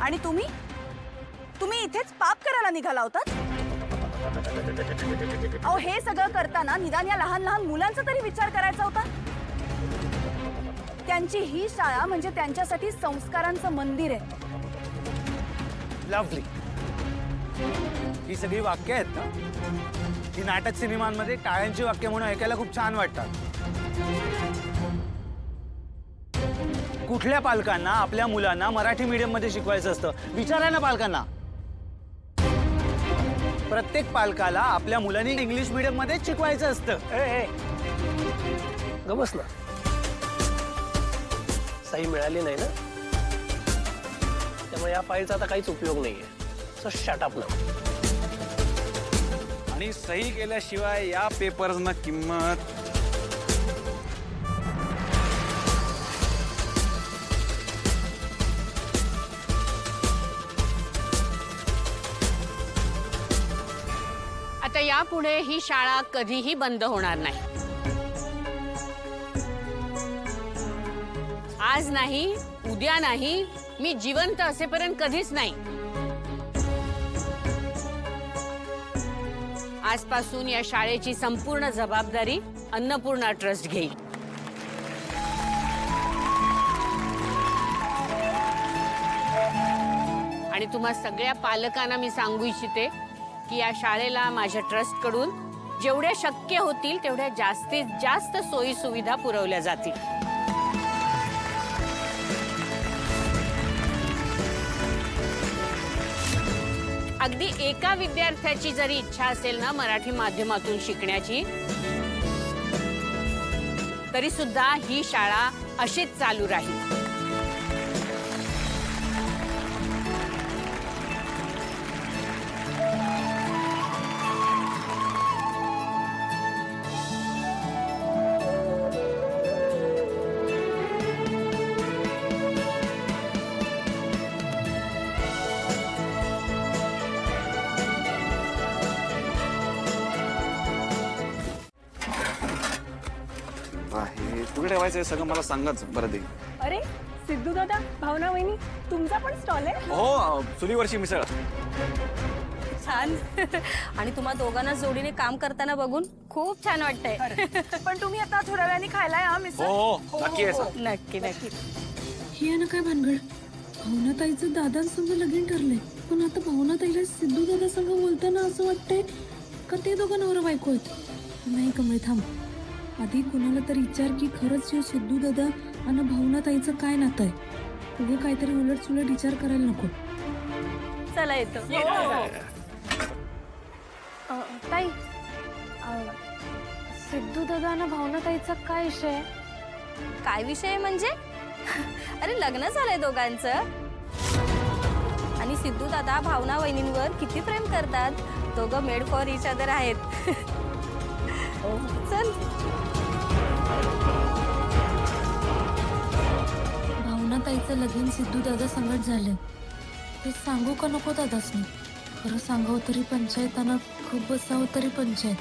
आणि तुम्ही तुम्ही इथेच पाप करायला निघाला होतात? अहो, हे सगळं करताना निदान या लहान लहान मुलांचा तरी विचार करायचा होता. त्यांची ही शाळा म्हणजे त्यांच्यासाठी संस्कारांचं मंदिर आहे. लवली. ही सगळी वाक्य आहेत ना, ही नाटक सिनेमांमध्ये टाळ्यांची वाक्य म्हणून ऐकायला खूप छान वाटतात. कुठल्या पालकांना आपल्या मुलांना मराठी मीडियम मध्ये शिकवायचं असतं? विचारा ना पालकांना. प्रत्येक पालकाला आपल्या मुलांनी इंग्लिश मीडियम मध्ये शिकवायचं असतं. ग बस ना. सही मिळाली नाही ना, त्यामुळे या फाईलचा आता काहीच उपयोग नाहीये. सो शट अप ना. आणि सही केल्याशिवाय या पेपर्सना किंमत. आता यापुढे ही शाळा कधीही बंद होणार नाही. आज नाही, उद्या नाही, मी जिवंत असेपर्यंत कधीच नाही. आजपासून या शाळेची संपूर्ण जबाबदारी अन्नपूर्णा ट्रस्ट घेईल. आणि तुम्हा सगळ्या पालकांना मी सांगू इच्छिते की या शाळेला माझ्या ट्रस्टकडून जेवढ्या शक्य होतील तेवढ्या जास्तीत जास्त सोयी सुविधा पुरवल्या जातील. अगदी एका विद्यार्थ्याची जरी इच्छा असेल ना मराठी माध्यमातून शिकण्याची, तरी सुद्धा ही शाळा अशीच चालू राहील. कुठे ठेवायचं सगळं मला सांगाच बरं दे. अरे सिद्धू दादा, भावना वहिनी, तुमचा पण स्टॉल आहे? हो, चुलीवरची मिसळ. छान. आणि तुम्हा दोघांना जोडीने काम करताना बघून खूप छान वाटतंय. पण तुम्ही आता थोड्या वेळाने खायला या मिसळ. हो नक्की आहे सर. नक्की नक्की. ही आहे ना काय भानगड. भावनाताईचं दादांसंग लगीन ठरलंय, पण आता भावनाताईला सिद्धू दादा संग बोलताना असं वाटतंय का ते दोघं नवरा बायको आहेत. नाही कमळे, थांब. आधी कुणाला तरी विचार की खरंच हे सिद्धू दादा आणि भावनाताईचं काय नातं आहे. तुझं काहीतरी उलट सुलट विचार करायला नको. चला येतो. ताई, सिद्धू दादा आणि भावनाताईचा काय विषय आहे? काय विषय म्हणजे? अरे लग्न झालंय दोघांचं. आणि सिद्धू दादा भावना वहिनींवर किती प्रेम करतात. दोघं मेड फॉर इच अदर आहेत. चल. भावनाताईचं लगीन सिद्धू दादा संगत झालंय, ते सांगू का नको दादासनी? खरं सांगावं तरी पंचायत आणि खूप बसावं तरी पंचायत.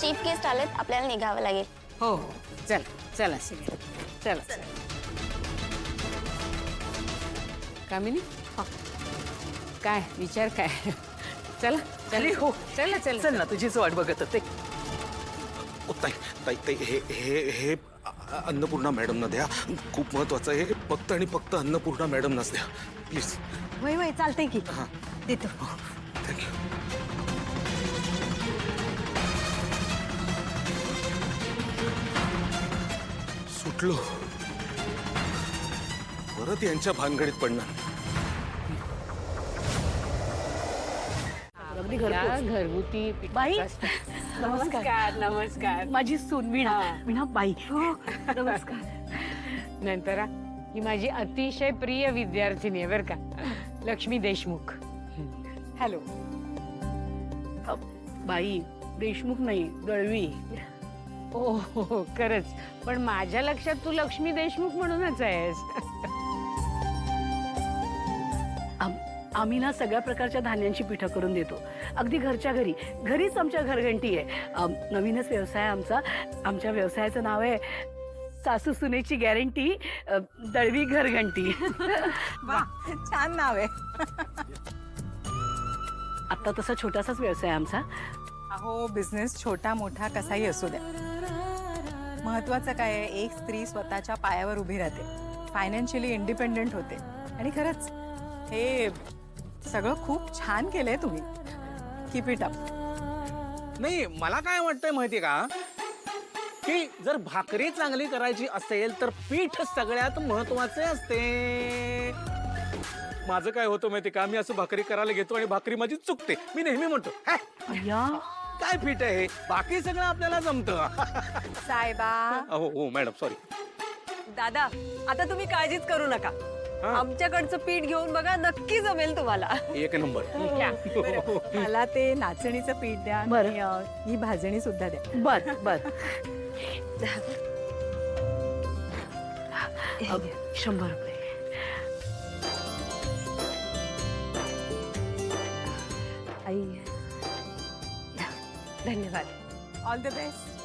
चीफ गेस्ट आलेत, आपल्याला निघावं लागेल. हो हो, चला चला सिनेमा, चला चला. कामिनी, काय विचार काय? चला चला. हो चला चला. चल ना, तुझीच वाट बघत होते. ताई ताई ताई हे हे हे अन्नपूर्णा मॅडमना द्या. खूप महत्वाचं आहे. फक्त आणि फक्त अन्नपूर्णा मॅडमनाच द्या प्लीज. वय वय चालतंय की. हां देतो. थँक्यू. सुटलो. परत यांच्या भानगडीत पडणार. घरगुती बाई, नमस्कार नमस्कार. माझी सून वीणा वीणा बाई. नमस्कार. नंतर ही माझी अतिशय प्रिय विद्यार्थिनी आहे बरं का, लक्ष्मी देशमुख. हॅलो. बाई देशमुख नाही, दळवी. हो खरंच, पण माझ्या लक्षात तू लक्ष्मी देशमुख म्हणूनच आहेस. आम्ही ना सगळ्या प्रकारच्या धान्यांची पिठं करून देतो, अगदी घरच्या घरी. घरीच आमच्या घरघंटी आहे. नवीनच व्यवसाय आमचा. आमच्या व्यवसायाचं नाव आहे सासू सुनेची गॅरंटी, दळवी घरघंटी. छान नाव आहे. आता तसा छोटासाच व्यवसाय आहे आमचा. अहो, बिझनेस छोटा मोठा कसाही असू द्या, महत्वाचं काय आहे, एक स्त्री स्वतःच्या पायावर उभी राहते, फायनान्शियली इंडिपेंडेंट होते. आणि खरंच हे सगळं खूप छान केलंय तुम्ही. Keep it up. नाही, मला काय वाटतंय माहितीये का, की जर भाकरी चांगली करायची असेल तर पीठ सगळ्यात महत्वाचे असते. माझं काय होतं माहिती का, मी असं भाकरी करायला घेतो आणि भाकरी माझी चुकते. मी नेहमी म्हणतो अय्या, काय पीठ आहे हे, बाकी सगळं आपल्याला जमतं. साहेबा. हो मॅडम, सॉरी. दादा, आता तुम्ही काळजीच करू नका. आमच्याकडचं पीठ घेऊन बघा, नक्की जमेल तुम्हाला. एक नंबर. मला ते नाचणीचं पीठ द्या आणि ही भाजणी सुद्धा द्या. बर बर. 100 रुपये. आई, धन्यवाद. All the best.